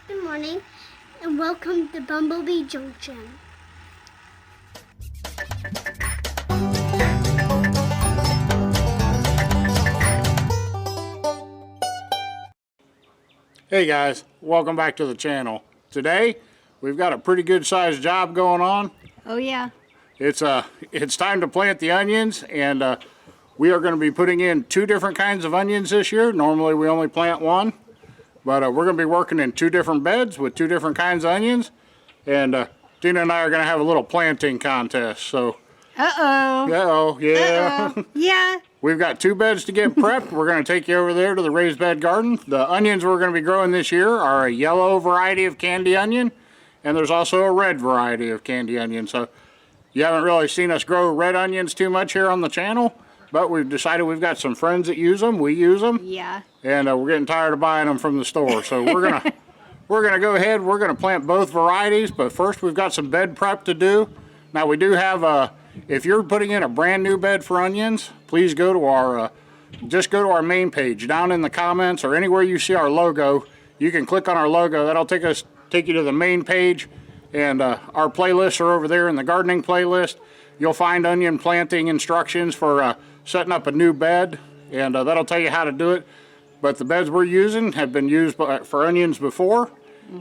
Good morning, and welcome to Bumblebee Junction. Hey guys, welcome back to the channel. Today, we've got a pretty good sized job going on. Oh yeah. It's time to plant the onions, and we are going to be putting in 2 different kinds of onions this year. Normally we only plant one, but we're going to be working in 2 different beds with 2 different kinds of onions, and Tina and I are going to have a little planting contest. So, yeah. Yeah. We've got 2 beds to get prepped. We're going to take you over there to the raised bed garden. The onions we're going to be growing this year are a yellow variety of candy onion, and there's also a red variety of candy onion. So you haven't really seen us grow red onions too much here on the channel, but we've decided we've got some friends that use them. We use them. Yeah. And we're getting tired of buying them from the store. So we're gonna go ahead. We're gonna plant both varieties, but first we've got some bed prep to do. Now we do have if you're putting in a brand new bed for onions, please go to our just go to our main page down in the comments or anywhere you see our logo. You can click on our logo. That'll take you to the main page, and our playlists are over there in the gardening playlist. You'll find onion planting instructions for setting up a new bed, and that'll tell you how to do it. But the beds we're using have been used for onions before,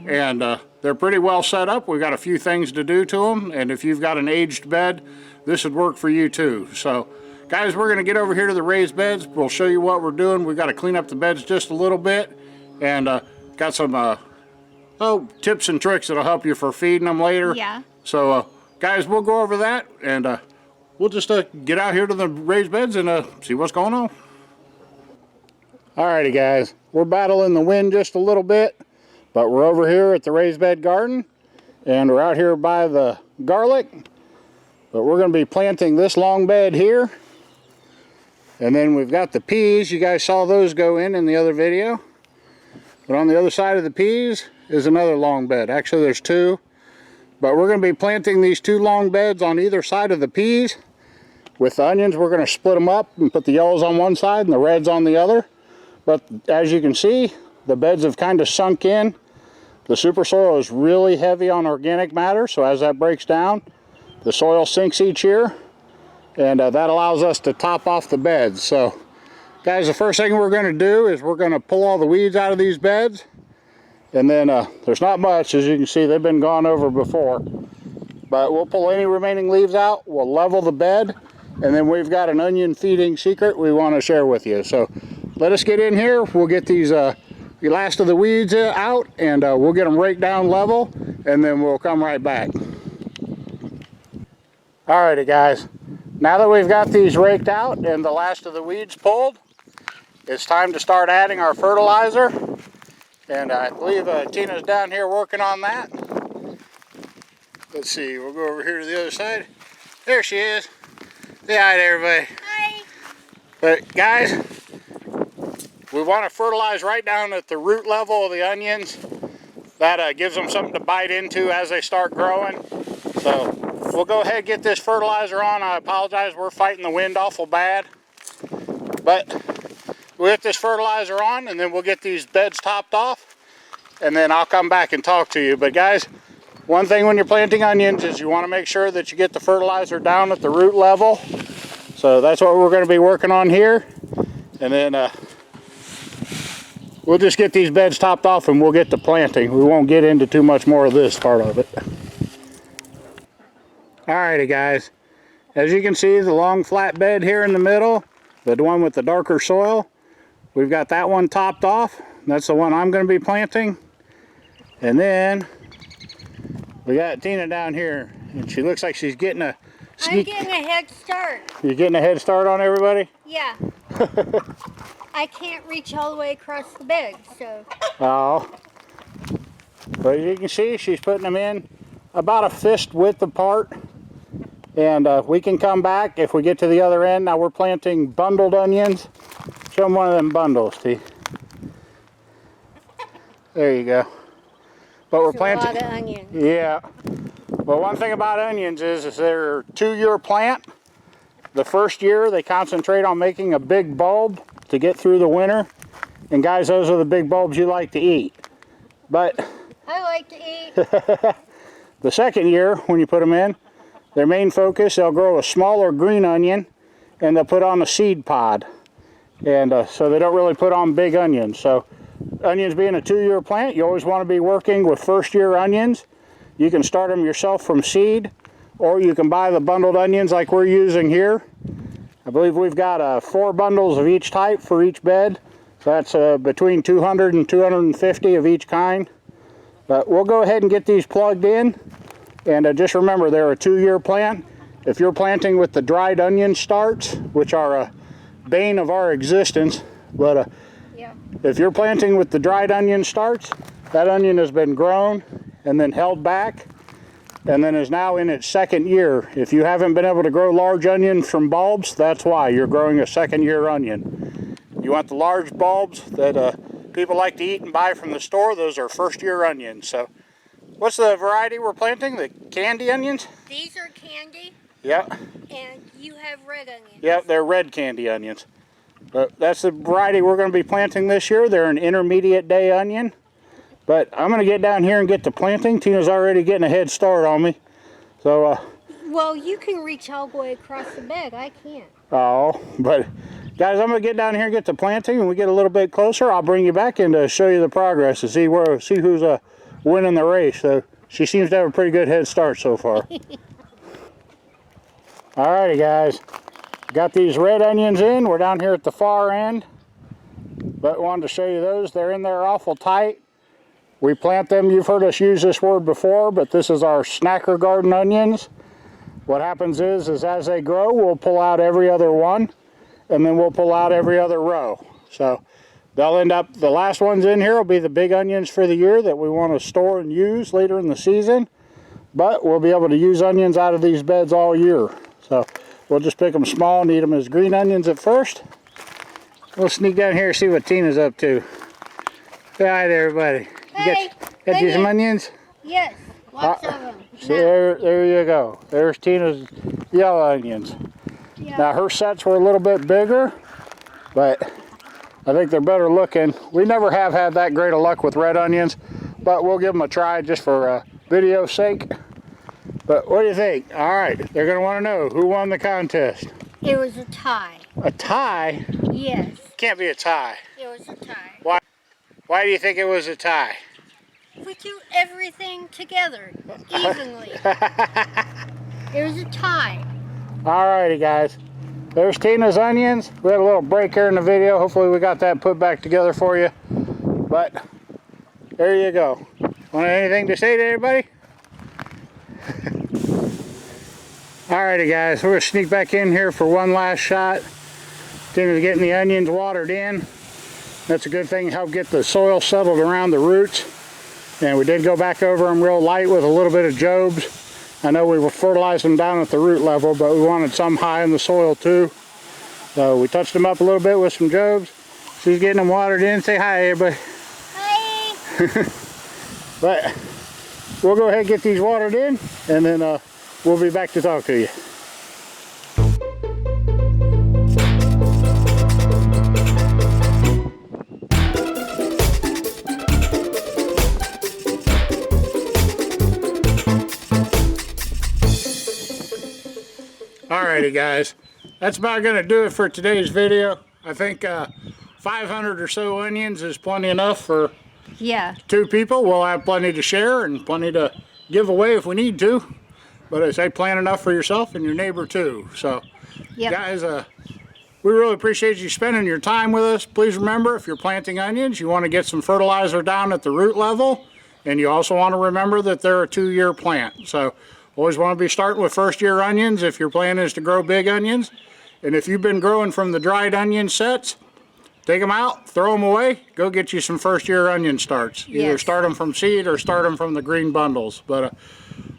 and they're pretty well set up. We've got a few things to do to them, and if you've got an aged bed, this would work for you too. So guys, we're going to get over here to the raised beds. We'll show you what we're doing. We've got to clean up the beds just a little bit, and got some tips and tricks that'll help you for feeding them later. Yeah. So guys, we'll go over that, and we'll just get out here to the raised beds and see what's going on. Alrighty guys, we're battling the wind just a little bit, but we're over here at the raised bed garden, and we're out here by the garlic. But we're going to be planting this long bed here, and then we've got the peas. You guys saw those go in the other video. But on the other side of the peas is another long bed. Actually there's 2, but we're going to be planting these 2 long beds on either side of the peas. With the onions, we're going to split them up and put the yellows on one side and the reds on the other. But as you can see, the beds have kind of sunk in. The super soil is really heavy on organic matter, so as that breaks down, the soil sinks each year, and that allows us to top off the beds. So guys, the first thing we're going to do is we're going to pull all the weeds out of these beds, and then there's not much. As you can see, they've been gone over before, but we'll pull any remaining leaves out. We'll level the bed, and then we've got an onion feeding secret we want to share with you. So let us get in here. We'll get these the last of the weeds out, and we'll get them raked down level, and then we'll come right back. Alrighty guys, now that we've got these raked out and the last of the weeds pulled, it's time to start adding our fertilizer. And I believe Tina's down here working on that. Let's see, we'll go over here to the other side. There she is. Say hi to everybody. Hi. But guys, we want to fertilize right down at the root level of the onions. That gives them something to bite into as they start growing. So we'll go ahead and get this fertilizer on. I apologize, we're fighting the wind awful bad. But we'll get this fertilizer on, and then we'll get these beds topped off, and then I'll come back and talk to you. But guys, one thing when you're planting onions is you want to make sure that you get the fertilizer down at the root level. So that's what we're going to be working on here. And then we'll just get these beds topped off and we'll get to planting. We won't get into too much more of this part of it. Alrighty guys, as you can see, the long flat bed here in the middle, the one with the darker soil, we've got that one topped off. That's the one I'm going to be planting. And then we got Tina down here, and she looks like she's getting a sneak. I'm getting a head start. You're getting a head start on everybody? Yeah. I can't reach all the way across the bed, so. Oh. But as you can see, she's putting them in about a fist width apart. And we can come back if we get to the other end. Now we're planting bundled onions. Show them one of them bundles, T. There you go. But we're planting. A lot of onions. Yeah. But one thing about onions is they're a 2-year plant. The first year they concentrate on making a big bulb to get through the winter. And guys, those are the big bulbs you like to eat. But like to eat. The second year, when you put them in, their main focus, they'll grow a smaller green onion, and they'll put on a seed pod. And so they don't really put on big onions. So onions being a 2-year plant, you always want to be working with first-year onions. You can start them yourself from seed, or you can buy the bundled onions like we're using here. I believe we've got 4 bundles of each type for each bed. So that's between 200 and 250 of each kind. But we'll go ahead and get these plugged in. And just remember, they're a 2-year plant. If you're planting with the dried onion starts, which are a bane of our existence, but Yeah. if you're planting with the dried onion starts, that onion has been grown and then held back and then is now in its second year. If you haven't been able to grow large onions from bulbs, that's why you're growing a second-year onion. You want the large bulbs that people like to eat and buy from the store. Those are first-year onions. So what's the variety we're planting? The candy onions? These are candy. Yeah. And you have red onions. Yep, they're red candy onions. But that's the variety we're going to be planting this year. They're an intermediate day onion. But I'm going to get down here and get to planting. Tina's already getting a head start on me. So, Well, you can reach all the way across the bed. I can't. oh, but guys, I'm going to get down here and get to planting. When we get a little bit closer, I'll bring you back in to show you the progress to see who's winning the race. So she seems to have a pretty good head start so far. Alrighty, guys. Got these red onions in. We're down here at the far end. But wanted to show you those. They're in there awful tight. We plant them. You've heard us use this word before, but this is our snacker garden onions. What happens is as they grow, we'll pull out every other one, and then we'll pull out every other row. So they'll end up, the last ones in here will be the big onions for the year that we want to store and use later in the season. But we'll be able to use onions out of these beds all year. So we'll just pick them small and eat them as green onions at first. We'll sneak down here and see what Tina's up to. Say hi there, everybody. Hey, got you some onions? Yes, lots of them. So there you go. There's Tina's yellow onions. Yeah. Now her sets were a little bit bigger, but I think they're better looking. We never have had that great of luck with red onions, but we'll give them a try just for video's sake. But what do you think? All right, they're going to want to know who won the contest. It was a tie. A tie? Yes, Can't be a tie. it was a tie. Why do you think it was a tie? We do everything together, evenly. It was a tie. Alrighty, guys. There's Tina's onions. We had a little break here in the video. Hopefully we got that put back together for you. But there you go. Want anything to say to everybody? Alrighty, guys. We're going to sneak back in here for one last shot. Tina's getting the onions watered in. That's a good thing, help get the soil settled around the roots. And we did go back over them real light with a little bit of Jobs. I know we were fertilizing them down at the root level, but we wanted some high in the soil too. So we touched them up a little bit with some Jobs. She's getting them watered in. Say hi, everybody. Hi. But we'll go ahead and get these watered in, and then we'll be back to talk to you. Alrighty, guys, that's about going to do it for today's video. I think 500 or so onions is plenty enough for Yeah. 2 people. We'll have plenty to share and plenty to give away if we need to. But I say plant enough for yourself and your neighbor too. So, Yep. guys, we really appreciate you spending your time with us. Please remember, if you're planting onions, you want to get some fertilizer down at the root level. And you also want to remember that they're a 2-year plant. So always want to be starting with first-year onions if your plan is to grow big onions. And if you've been growing from the dried onion sets, take them out, throw them away, go get you some first-year onion starts. Either Yes. start them from seed or start them from the green bundles. But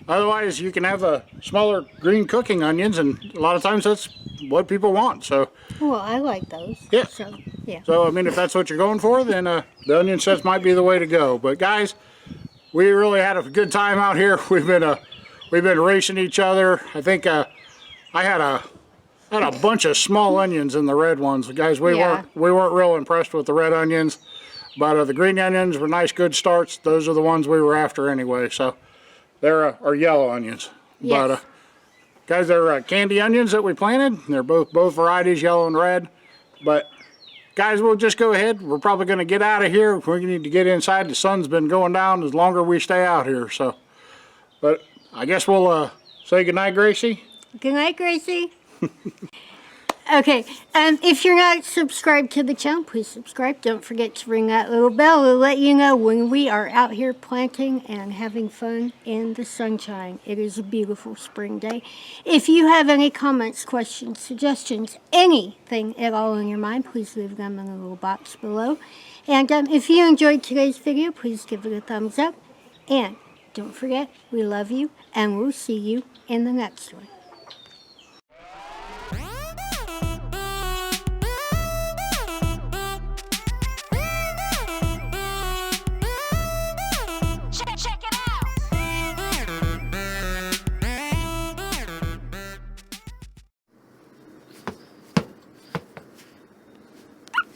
otherwise, you can have smaller green cooking onions, and a lot of times that's what people want. So, Well, I like those. Yeah. So, yeah. I mean, if that's what you're going for, then the onion sets might be the way to go. But guys, we really had a good time out here. We've been racing each other. I think I had a bunch of small onions in the red ones. Guys, we Yeah. weren't real impressed with the red onions. But the green onions were nice, good starts. Those are the ones we were after anyway. So they're our yellow onions. Yes. But guys, they're candy onions that we planted. They're both varieties, yellow and red. But guys, we'll just go ahead. We're probably going to get out of here. We need to get inside. The sun's been going down the longer we stay out here. So, but I guess we'll say goodnight, Gracie. Good night, Gracie. Okay, if you're not subscribed to the channel, please subscribe. Don't forget to ring that little bell to let you know when we are out here planting and having fun in the sunshine. It is a beautiful spring day. If you have any comments, questions, suggestions, anything at all on your mind, please leave them in the little box below. And if you enjoyed today's video, please give it a thumbs up. And don't forget, we love you, and we'll see you in the next one.